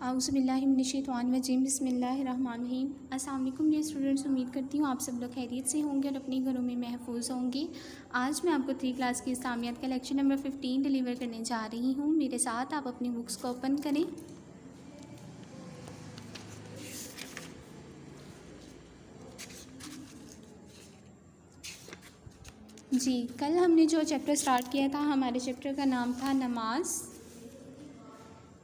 औज़ुबिल्लाहिमिनश्शैतानिर्रजीम बिस्मिल्लाहिर्रहमानिर्रहीम। अस्सलाम वालेकुम डियर स्टूडेंट्स, उम्मीद करती हूँ आप सब लोग खैरियत से होंगे और अपने घरों में महफूज होंगे। आज मैं आपको 3 क्लास की इस्लामियात का लेक्चर नंबर 15 डिलीवर करने जा रही हूँ। मेरे साथ आप अपनी बुक्स को ओपन करें। जी, कल हमने जो चैप्टर स्टार्ट किया था, हमारे चैप्टर का नाम था नमाज।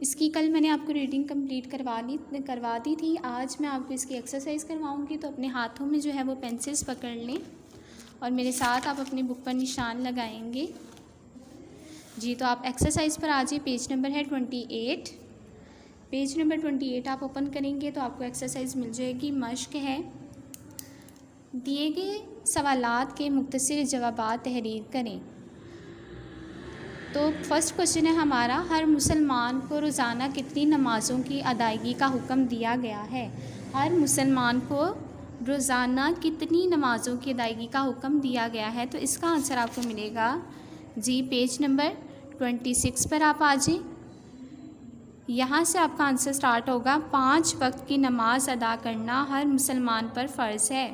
इसकी कल मैंने आपको रीडिंग कंप्लीट करवा दी थी। आज मैं आपको इसकी एक्सरसाइज करवाऊंगी, तो अपने हाथों में जो है वो पेंसिल्स पकड़ लें और मेरे साथ आप अपनी बुक पर निशान लगाएंगे। जी, तो आप एक्सरसाइज पर आ जाइए। पेज नंबर है 28। पेज नंबर 28 आप ओपन करेंगे तो आपको एक्सरसाइज मिल जाएगी। मश्क है, दिए गए सवालात के मुख्तसर जवाबात तहरीर करें। तो फर्स्ट क्वेश्चन है हमारा, हर मुसलमान को रोज़ाना कितनी नमाज़ों की अदायगी का हुक्म दिया गया है? हर मुसलमान को रोज़ाना कितनी नमाज़ों की अदायगी का हुक्म दिया गया है? तो इसका आंसर आपको मिलेगा जी पेज नंबर 26 पर आप आ जाइए। यहाँ से आपका आंसर स्टार्ट होगा। 5 वक्त की नमाज अदा करना हर मुसलमान पर फ़र्ज़ है।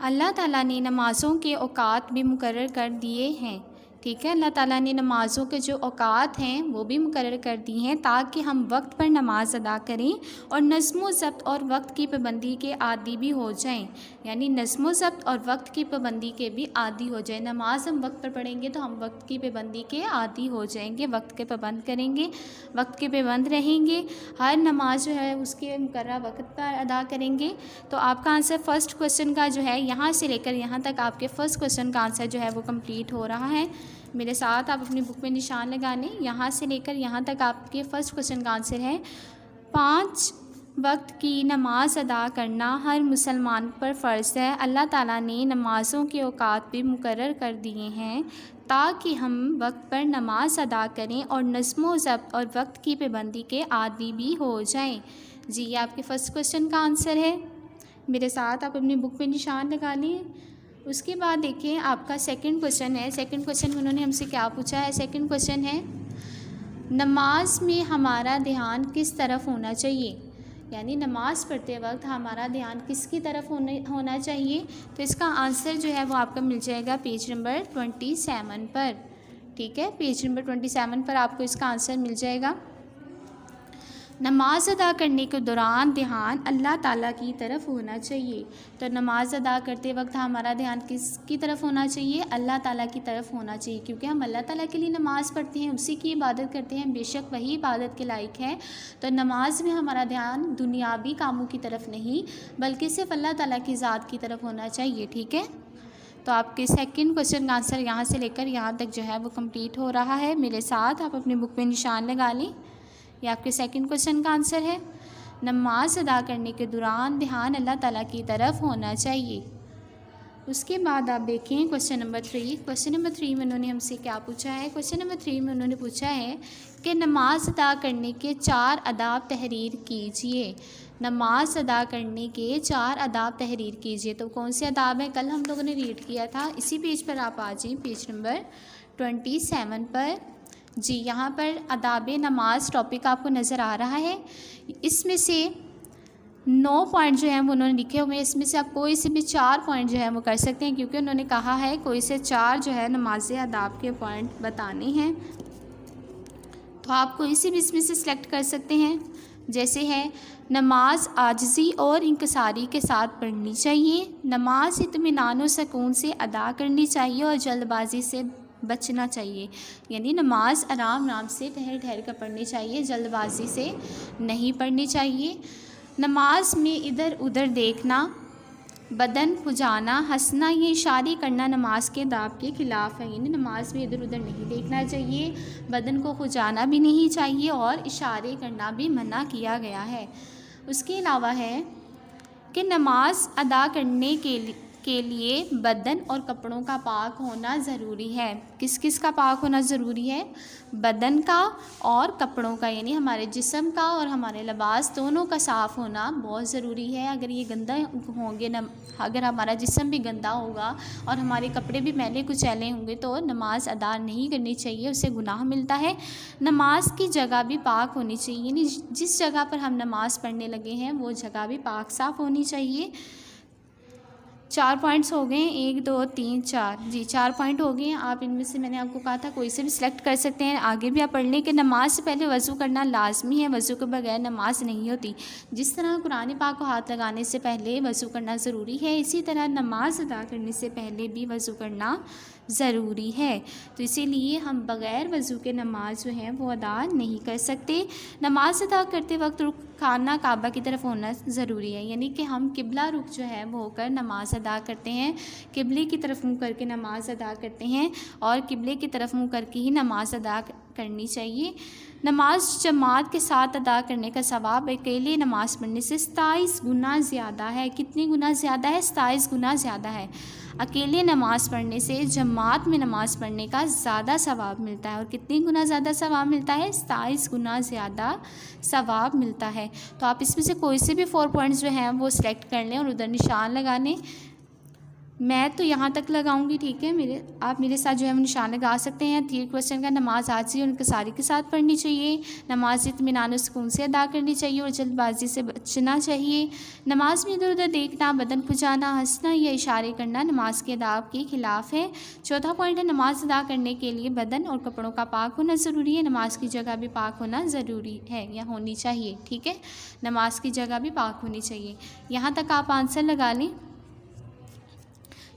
अल्लाह ताला ने नमाज़ों के औकात भी मुकर्रर कर दिए हैं। ठीक है, अल्लाह ताला ने नमाज़ों के जो औकात हैं वो भी मुकर्रर कर दी हैं ताकि हम वक्त पर नमाज अदा करें और नज़्म व ज़ब्त और वक्त की पाबंदी के आदी भी हो जाएं। यानी नज़्म व ज़ब्त और वक्त की पाबंदी के भी आदी हो जाएं। नमाज हम वक्त पर पढ़ेंगे तो हम वक्त की पाबंदी के आदी हो जाएंगे, वक्त के पाबंद करेंगे, वक्त के पाबंद रहेंगे। हर नमाज जो है उसके मुकर्रर वक्त पर अदा करेंगे। तो आपका आंसर फर्स्ट क्वेश्चन का जो है यहाँ से लेकर यहाँ तक आपके फर्स्ट क्वेश्चन का आंसर जो है वो कंप्लीट हो रहा है। मेरे साथ आप अपनी बुक में निशान लगा लें। यहाँ से लेकर यहाँ तक आपके फर्स्ट क्वेश्चन का आंसर है 5 वक्त की नमाज अदा करना हर मुसलमान पर फ़र्ज़ है। अल्लाह ताला ने नमाज़ों के औकात भी मुकर्रर कर दिए हैं ताकि हम वक्त पर नमाज अदा करें और नज़्म व ज़ब्त और वक्त की पाबंदी के आदी भी हो जाएं। जी, ये आपके फर्स्ट क्वेश्चन का आंसर है। मेरे साथ आप अपनी बुक पे निशान लगा लें। उसके बाद देखिए आपका सेकंड क्वेश्चन है। सेकंड क्वेश्चन में उन्होंने हमसे क्या पूछा है? सेकंड क्वेश्चन है, नमाज में हमारा ध्यान किस तरफ होना चाहिए? यानी नमाज पढ़ते वक्त हमारा ध्यान किसकी तरफ होना चाहिए? तो इसका आंसर जो है वो आपका मिल जाएगा पेज नंबर 27 पर। ठीक है, पेज नंबर 27 पर आपको इसका आंसर मिल जाएगा। नमाज अदा करने के दौरान ध्यान अल्लाह ताला की तरफ होना चाहिए। तो नमाज अदा करते वक्त हमारा ध्यान किसकी तरफ होना चाहिए? अल्लाह ताला की तरफ होना चाहिए, क्योंकि हम अल्लाह ताला के लिए नमाज़ पढ़ते हैं, उसी की इबादत करते हैं, बेशक वही इबादत के लायक है। तो नमाज में हमारा ध्यान दुनियावी कामों की तरफ नहीं बल्कि सिर्फ अल्लाह ताला की ज़ात की तरफ होना चाहिए। ठीक है, तो आपके सेकंड क्वेश्चन का आंसर यहाँ से लेकर यहाँ तक जो है वो कंप्लीट हो रहा है। मेरे साथ आप अपनी बुक में निशान लगा लें। ये आपके सेकंड क्वेश्चन का आंसर है। नमाज अदा करने के दौरान ध्यान अल्लाह ताला की तरफ होना चाहिए। उसके बाद आप देखें क्वेश्चन नंबर 3। क्वेश्चन नंबर 3 में उन्होंने हमसे क्या पूछा है? क्वेश्चन नंबर 3 में उन्होंने पूछा है कि नमाज अदा करने के 4 आदाब तहरीर कीजिए। नमाज अदा करने के 4 आदाब तहरीर कीजिए। तो कौन से आदाब हैं? कल हम लोगों ने रीड किया था। इसी पेज पर आप आ जाइए, पेज नंबर 27 पर। जी, यहाँ पर आदाब नमाज टॉपिक आपको नज़र आ रहा है। इसमें से 9 पॉइंट जो हैं वो उन्होंने लिखे हुए हैं। इसमें से आप कोई से भी 4 पॉइंट जो है वो कर सकते हैं, क्योंकि उन्होंने कहा है कोई से 4 जो है नमाज आदाब के पॉइंट बताने हैं। तो आप कोई से भी इसमें से सिलेक्ट कर सकते हैं। जैसे है, नमाज आजिज़ी और इंकसारी के साथ पढ़नी चाहिए। नमाज इत्मीनान और सुकून से अदा करनी चाहिए और जल्दबाजी से बचना चाहिए। यानी नमाज आराम आराम से ठहर ठहर कर पढ़नी चाहिए, जल्दबाजी से नहीं पढ़नी चाहिए। नमाज में इधर उधर देखना, बदन खुजाना, हंसना, ये इशारे करना नमाज के आदाब के ख़िलाफ़ है। यानी नमाज में इधर उधर नहीं देखना चाहिए, बदन को खुजाना भी नहीं चाहिए और इशारे करना भी मना किया गया है। उसके अलावा है कि नमाज अदा करने के लिए बदन और कपड़ों का पाक होना ज़रूरी है। किस किस का पाक होना ज़रूरी है? बदन का और कपड़ों का, यानी हमारे जिस्म का और हमारे लिबास दोनों का साफ़ होना बहुत ज़रूरी है। अगर ये गंदा होंगे अगर हमारा जिस्म भी गंदा होगा और हमारे कपड़े भी मैले कुचैले होंगे तो नमाज़ अदा नहीं करनी चाहिए, उससे गुनाह मिलता है। नमाज की जगह भी पाक होनी चाहिए, यानी जिस जगह पर हम नमाज़ पढ़ने लगे हैं वो जगह भी पाक साफ़ होनी चाहिए। 4 पॉइंट्स हो गए, 1 2 3 4 जी 4 पॉइंट हो गए हैं। आप इनमें से मैंने आपको कहा था कोई से भी सिलेक्ट कर सकते हैं। आगे भी आप पढ़ लें कि नमाज से पहले वज़ू करना लाजमी है, वज़ू के बगैर नमाज नहीं होती। जिस तरह कुरान पाक को हाथ लगाने से पहले वज़ू करना ज़रूरी है, इसी तरह नमाज अदा करने से पहले भी वज़ू करना ज़रूरी है। तो इसीलिए हम बग़ैर वज़ू के नमाज जो है वो अदा नहीं कर सकते। नमाज अदा करते वक्त रुख खाना काबा की तरफ होना ज़रूरी है, यानी कि हम किबला रुख जो है वो होकर नमाज अदा करते हैं, किबले की तरफ मुँह करके नमाज अदा करते हैं और किबले की तरफ मुँह करके ही नमाज अदा करनी चाहिए। नमाज जमात के साथ अदा करने का सवाब अकेले नमाज़ पढ़ने से 27 गुना ज़्यादा है। कितनी गुना ज़्यादा है? 27 गुना ज़्यादा है। अकेले नमाज़ पढ़ने से जमात में नमाज़ पढ़ने का ज़्यादा सवाब मिलता है। और कितनी गुना ज़्यादा सवाब मिलता है? 27 गुना ज़्यादा सवाब मिलता है। तो आप इसमें से कोई से भी 4 पॉइंट्स जो हैं वो सिलेक्ट कर लें और उधर निशान लगा लें। मैं तो यहाँ तक लगाऊंगी, ठीक है। आप मेरे साथ जो है वो निशान लगा सकते हैं। 3 क्वेश्चन का नमाज आजिज़ी और इनकिसारी के साथ पढ़नी चाहिए, नमाज इत्मीनान और सुकून से अदा करनी चाहिए और जल्दबाजी से बचना चाहिए। नमाज में इधर उधर देखना, बदन खुजाना, हंसना या इशारे करना नमाज के आदाब के ख़िलाफ़ है। 4था पॉइंट है नमाज अदा करने के लिए बदन और कपड़ों का पाक होना ज़रूरी है। नमाज की जगह भी पाक होना ज़रूरी है या होनी चाहिए, ठीक है। नमाज की जगह भी पाक होनी चाहिए। यहाँ तक आप आंसर लगा लें।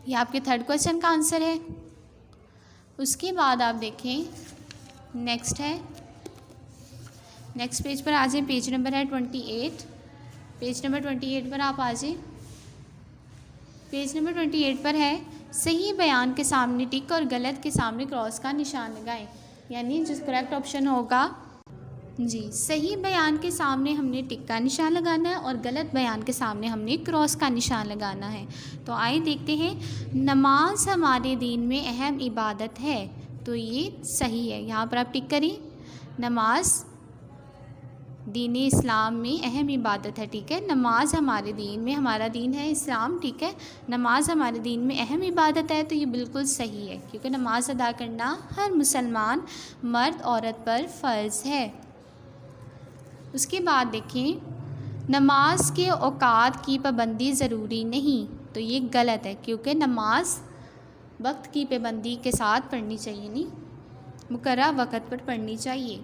ये आपके 3rd क्वेश्चन का आंसर है। उसके बाद आप देखें नेक्स्ट है, नेक्स्ट पेज पर आ जाएं। पेज नंबर है 28। पेज नंबर 28 पर आप आ जाएं। पेज नंबर 28 पर है सही बयान के सामने टिक और गलत के सामने क्रॉस का निशान लगाएं। यानी जो करेक्ट ऑप्शन होगा जी, सही बयान के सामने हमने टिक का निशान लगाना है और गलत बयान के सामने हमने क्रॉस का निशान लगाना है। तो आइए देखते हैं। नमाज हमारे दीन में अहम इबादत है, तो ये सही है। यहाँ पर आप टिक करें। नमाज दीन इस्लाम में अहम इबादत है, ठीक है। नमाज हमारे दीन में, हमारा दीन है इस्लाम, ठीक है। नमाज हमारे दीन में अहम इबादत है, तो ये बिल्कुल सही है, क्योंकि नमाज अदा करना हर मुसलमान मर्द औरत पर फ़र्ज़ है। उसके बाद देखें नमाज के औकात की पाबंदी ज़रूरी नहीं, तो ये गलत है, क्योंकि नमाज वक्त की पाबंदी के साथ पढ़नी चाहिए, नहीं मुकर्रर वक़्त पर पढ़नी चाहिए।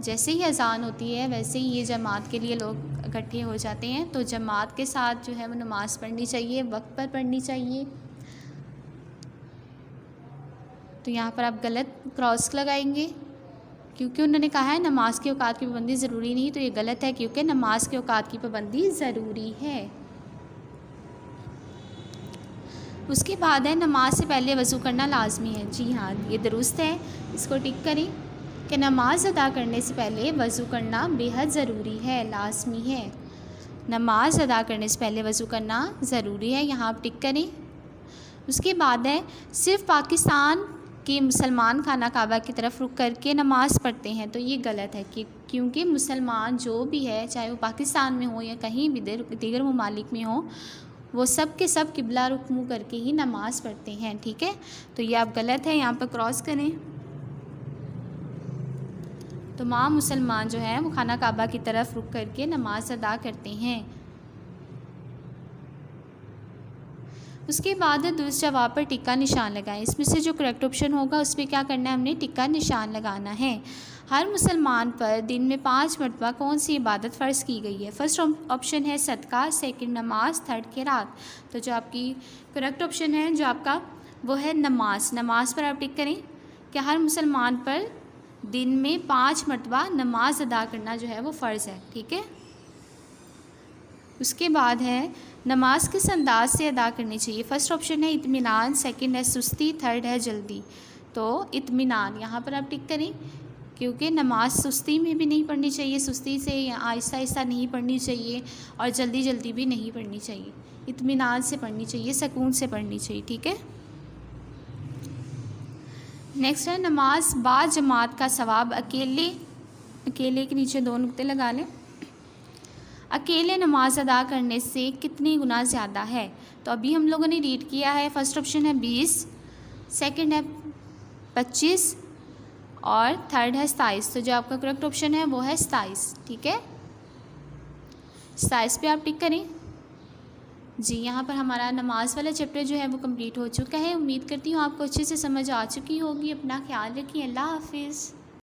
जैसे ही अज़ान होती है वैसे ही ये जमात के लिए लोग इकट्ठे हो जाते हैं, तो जमात के साथ जो है वो नमाज़ पढ़नी चाहिए, वक्त पर पढ़नी चाहिए। तो यहाँ पर आप गलत क्रॉस लगाएंगे, क्योंकि उन्होंने कहा है नमाज के औकात की पाबंदी ज़रूरी नहीं, तो ये गलत है, क्योंकि नमाज के औकात की पाबंदी ज़रूरी है। उसके बाद है नमाज से पहले वज़ू करना लाजमी है। जी हाँ, ये दुरुस्त है, इसको टिक करें कि नमाज अदा करने से पहले वज़ू करना बेहद ज़रूरी है, लाजमी है। नमाज अदा करने से पहले वज़ू करना ज़रूरी है, यहाँ आप टिक करें। उसके बाद है सिर्फ़ पाकिस्तान कि मुसलमान खाना काबा की तरफ रुख करके नमाज़ पढ़ते हैं, तो ये गलत है क्योंकि मुसलमान जो भी है, चाहे वो पाकिस्तान में हो या कहीं भी दीगर ममालिक में हो, वो सब के सब किबला रुख मुँह करके ही नमाज़ पढ़ते हैं, ठीक है। तो ये आप गलत है, यहाँ पर क्रॉस करें। तमाम मुसलमान जो है वो खाना काबा की तरफ रुख करके नमाज़ अदा करते हैं। उसके बाद दुरुस्त जवाब पर टिक्का निशान लगाएं। इसमें से जो करेक्ट ऑप्शन होगा उस पर क्या करना है, हमने टिक्का निशान लगाना है। हर मुसलमान पर दिन में 5 मरतबा कौन सी इबादत फ़र्ज़ की गई है? फर्स्ट ऑप्शन है सदका, सेकंड नमाज, थर्ड क़िरात। तो जो आपकी करेक्ट ऑप्शन है जो आपका वो है नमाज। नमाज पर आप टिक करें कि हर मुसलमान पर दिन में 5 मरतबा नमाज अदा करना जो है वो फ़र्ज़ है, ठीक है। उसके बाद है नमाज किस अंदाज से अदा करनी चाहिए? फर्स्ट ऑप्शन है इत्मीनान, सेकंड है सुस्ती, थर्ड है जल्दी। तो इत्मीनान, यहाँ पर आप टिक करें क्योंकि नमाज़ सुस्ती में भी नहीं पढ़नी चाहिए, सुस्ती से या आहिस्ता आहिस्ता नहीं पढ़नी चाहिए और जल्दी जल्दी भी नहीं पढ़नी चाहिए, इत्मीनान से पढ़नी चाहिए, सुकून से पढ़नी चाहिए। ठीक है। नेक्स्ट है नमाज बा जमात का सवाब अकेले के नीचे 2 नुक्ते लगा लें। अकेले नमाज अदा करने से कितनी गुना ज़्यादा है? तो अभी हम लोगों ने रीड किया है। फर्स्ट ऑप्शन है 20, सेकंड है 25 और थर्ड है 27। तो जो आपका करेक्ट ऑप्शन है वो है 27। ठीक है, 27 पे आप टिक करें। जी, यहाँ पर हमारा नमाज वाला चैप्टर जो है वो कंप्लीट हो चुका है। उम्मीद करती हूँ आपको अच्छे से समझ आ चुकी होगी। अपना ख्याल रखिए। अल्लाह हाफिज़।